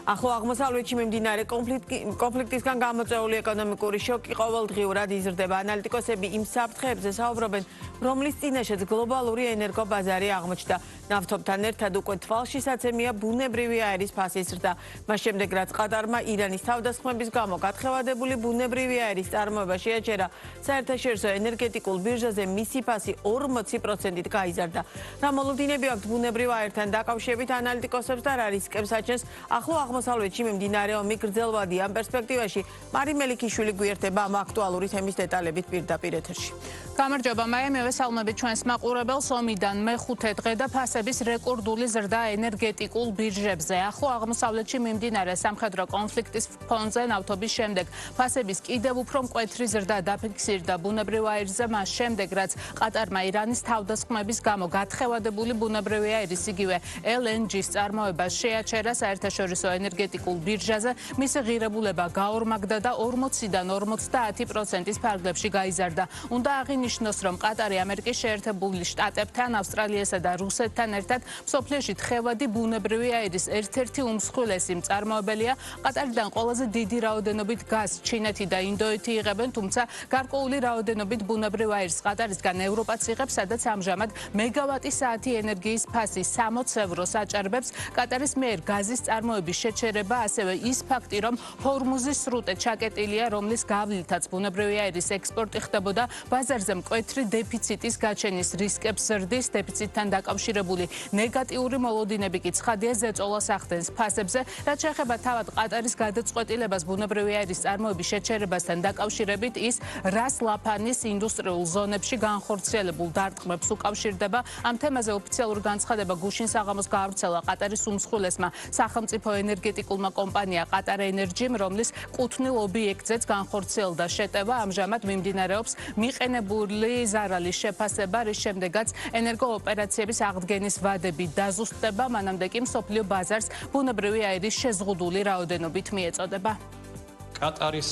ახლო აღმოსავლეთში მიმდინარე კონფლიქტისგან გამოწვეული ეკონომიკური შოკი ყოველდღიურად იზრდება. ანალიტიკოსები იმ საფრთხეებზე საუბრობენ, რომლის წინაშეც გლობალური ენერგობაზარი აღმოჩნდა. ნავთობთან ერთად უკვე თვალშისაცემია ბუნებრივი აერის ფასის ზრდა. მას შემდეგ, რაც ყატარმა ირანის თავდასხმების გამო გათხევადებული ბუნებრივი აერის წარმოება შეაჩერა, საერთაშორისო ენერგეტიკულ ბირჟაზე მისი ფასი 40%-ით გაიზარდა. რა მოლოდინები აქვთ ბუნებრივ აერთან დაკავშირებით ანალიტიკოსებს და რა რისკებს აჩენს ახლო აღმოსავლეთში მიმდინარე ომი გრძელვადი ამ პერსპექტივაში მარი მელიქიშვილი გვიერთება ამ აქტუალური თემის დეტალებით პირდაპირ ეთერში. გამარჯობა, მევესალმებით ჩვენს მაყურებელს. ომიდან მეხუთე დღე და ფასების რეკორდული ზრდა ენერგეტიკულ ბირჟებზე. ახლო აღმოსავლეთში მიმდინარე სამხედრო კონფლიქტის ფონზე ნავთობის შემდეგ ფასების კიდევ უფრო მკვეთრი ზრდა დაფიქსირდა ბუნებრივ აირზე მას შემდეგ, რაც ყატარმა ირანის თავდასხმების გამო გათხევადებული ბუნებრივი აირის იგივე LNG-ს წარმოება შეაჩერა საერთაშორისო ენერგეტიკულ ბირჟაზე. მისი ღირებულება გაორმაგდა და 40-დან 50%-ის ფარგლებში გაიზარდა. უნდა აღინიშნოს, რომ ყატარი ამერიკის შეერთებული შტატებთან, ავსტრალიასა და რუსეთთან ერთად მსოფლიოში თხევადი ბუნებრივი აირის ერთ-ერთი უმსხვილესი მწარმოებელია. ყატარიდან ყველაზე დიდი რაოდენობით გაზს ჩინეთი და ინდოეთი იღებენ, თუმცა გარკვეული რაოდენობით ბუნებრივ აირს ყატარისგან ევროპაც იღებს, სადაც ამჟამად მეგავატი საათი ენერგიის ფასი 60 ევროს აჭარბებს. ყატარის მიერ გაზის წარმოების შეჩერება, ასევე ის ფაქტი, რომ ჰორმუზის სრუტე ჩაკეტილია, რომლის გავლითაც ბუნებრივი აირის ექსპორტი ხდებოდა, ბაზარზე მკვეთრი დეფიციტის გაჩენის რისკებს ზრდის. დეფიციტთან დაკავშირებული ნეგატიური მოლოდინები კი ცხადია ზეწოლას ახდენს ფასებზე. რაც შეეხება თავად ყატარის გადაწყვეტილებას ბუნებრივი აირის წარმოების შეჩერებასთან დაკავშირებით, ის რას ლაფანის ინდუსტრიულ ზონებში განხორციელებულ დარტყმებს უკავშირდება. ამ თემაზე ოფიციალური განცხადება გუშინ საღამოს გაავრცელა ყატარის უმსხვილესმა სახელმწიფო ენერგეტიკულმა კომპანია ყატარ ენერჯიმ, რომლის კუთვნილ ობიექტზეც განხორციელდა შეტევა. ამჟამად მიმდინარეობს მიყენებული ზარალის შეფასება, რის შემდეგაც ენერგოოპერაციების აღდგენის ვადები დაზუსტდება, მანამდე კი მსოფლიო ბაზარს ბუნებრივი აირის შეზღუდული რაოდენობით მიეწოდება. ყატარის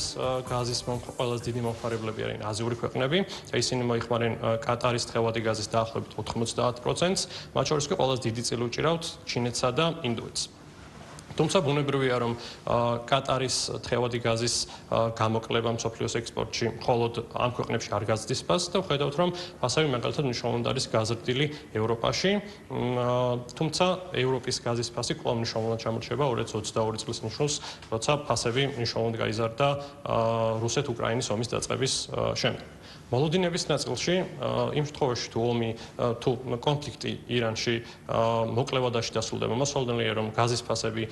გაზის ყველაზე დიდი მომხმარებლები არიან აზიური ქვეყნები. ისინი მოიხმარენ ყატარის თხევადი გაზის დაახლოებით 90%-ს, მათ შორის კი ყველაზე დიდი წილი უჭირავთ ჩინეთსა და ინდოეთს. თუმცა ბუნებრივია, რომ ყატარის თხევადი გაზის გამოკლება მსოფლიოს ექსპორტში მხოლოდ ამ ქვეყნებში არ გაზრდის ფასს და ვხედავთ, რომ ფასები მაგალითად მნიშვნელოვნად არის გაზრდილი ევროპაში. თუმცა ევროპის გაზის ფასი კვლავ მნიშვნელოვნად ჩამორჩება 2022 წლის ნიშნულს, როცა ფასები მნიშვნელოვნად გაიზარდა რუსეთ-უკრაინის ომის დაწყების შემდეგ. მოლოდინების ნაწილში, იმ შემთხვევაში თუ კონფლიქტი ირანში მოკლევადაში დასრულდება, მოსალოდნელია, რომ გაზის ფასები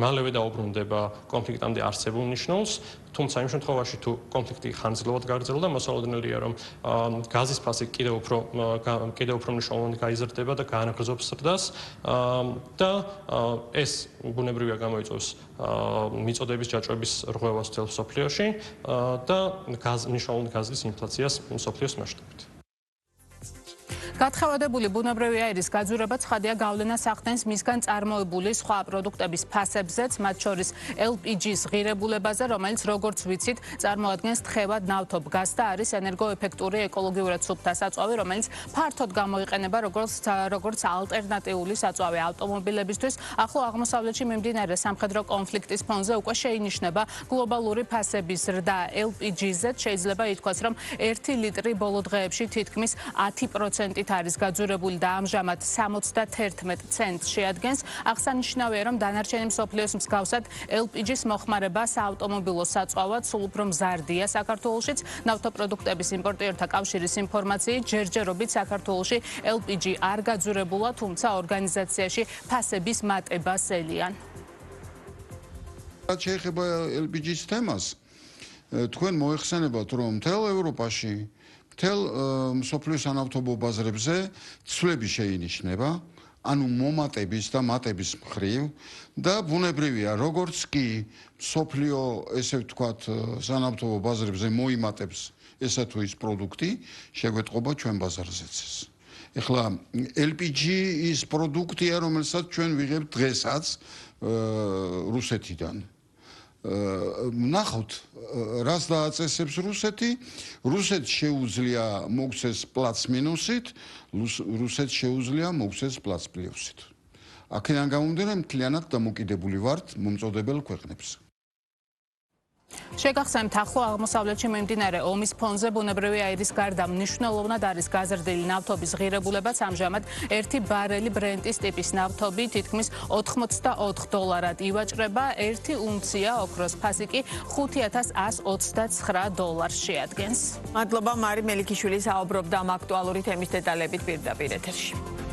მალევე დაუბრუნდება კონფლიქტამდე არსებულ ნიშნულს, თუმცა იმ შემთხვევაში თუ კონფლიქტი ხანგრძლივად გაგრძელდა, მოსალოდნელია, რომ გაზის ფასი კიდევ უფრო მნიშვნელოვნად გაიზარდება და გაანაღრძობს ზრდას და ეს ბუნებრივია გამოიწვევს მიწოდების ჯაჭვების რღვევას მთელ მსოფლიოში და მნიშვნელოვნად გაზის ინფლაციას მსოფლიოს მასშტაბით. გათხევადებული ბუნებრივი აირის გაძვირება ცხადია გავლენას ახდენს მისგან წარმოებული სხვა პროდუქტების ფასებზეც, მათ შორის LPG-ს ღირებულებაზე, რომელიც როგორც ვიცით, წარმოადგენს თხევად ნავთობ გაზს და არის ენერგოეფექტური ეკოლოგიურად სუფთა საწვავი, რომელიც ფართოდ გამოიყენება როგორც ალტერნატიული საწვავი ავტომობილებისთვის. ახლო აღმოსავლეთში მიმდინარე სამხედრო კონფლიქტის ფონზე უკვე შეინიშნება გლობალური ფასების ზრდა LPG-ზე. შეიძლება ითქვას, რომ 1 ლიტრი ბოლო დღეებში თითქმის 10% არის გაძვირებული და ამჟამად 71 ცენტს შეადგენს. აღსანიშნავია, რომ დანარჩენი მსოფლიოს მსგავსად LPG-ს მოხმარება საავტომობილო საწვავად სულ უფრო მზარდია საქართველოშიც. ნავთობპროდუქტების იმპორტიორთა კავშირის ინფორმაციით, ჯერჯერობით საქართველოში LPG არ გაძვირებულა, თუმცა ორგანიზაციაში ფასების მატებას ელიან. რაც შეეხება LPG-ს თემას, თქვენ მოიხსენებათ, რომ მთელ ევროპაში მთელ მსოფლიოს ანავთობო ბაზრებზე ცვლები შეინიშნება, ანუ მომატების და მატების მხრივ და ბუნებრივია, როგორც კი მსოფლიო, ესე ვთქვათ, სანავთობო ბაზრებზე მოიმატებს ესა თუ ის პროდუქტი, შეგვეტყობა ჩვენ ბაზარზეც. ეხლა LPG ის პროდუქტია, რომელსაც ჩვენ ვიღებთ დღესაც რუსეთიდან. ნახავთ, რას დააწესებს რუსეთი? რუსეთს შეუძლია მოგვცეს პლუს მინუსით, რუსეთს შეუძლია მოგვცეს პლუს პლუსით. აქედან გამომდინარე მთლიანად დამოკიდებული ვართ მომწოდებელ ქვეყნებს. შეგახსენებთ, ახლო აღმოსავლეთში მიმდინარე ომის ფონზე ბუნებრივი აირის გარდა მნიშვნელოვნად არის გაზრდილი ნავთობის ღირებულებაც. ამჟამად 1 ბარელი ბრენტის ტიპის ნავთობი თითქმის $84 ივაჭრება, 1 უნცია ოქროს ფასი კი $5129 შეადგენს. მადლობა მარი მელიქიშვილი საუბრობდა ამ აქტუალური თემის დეტალებით პირდაპირ ეთერში.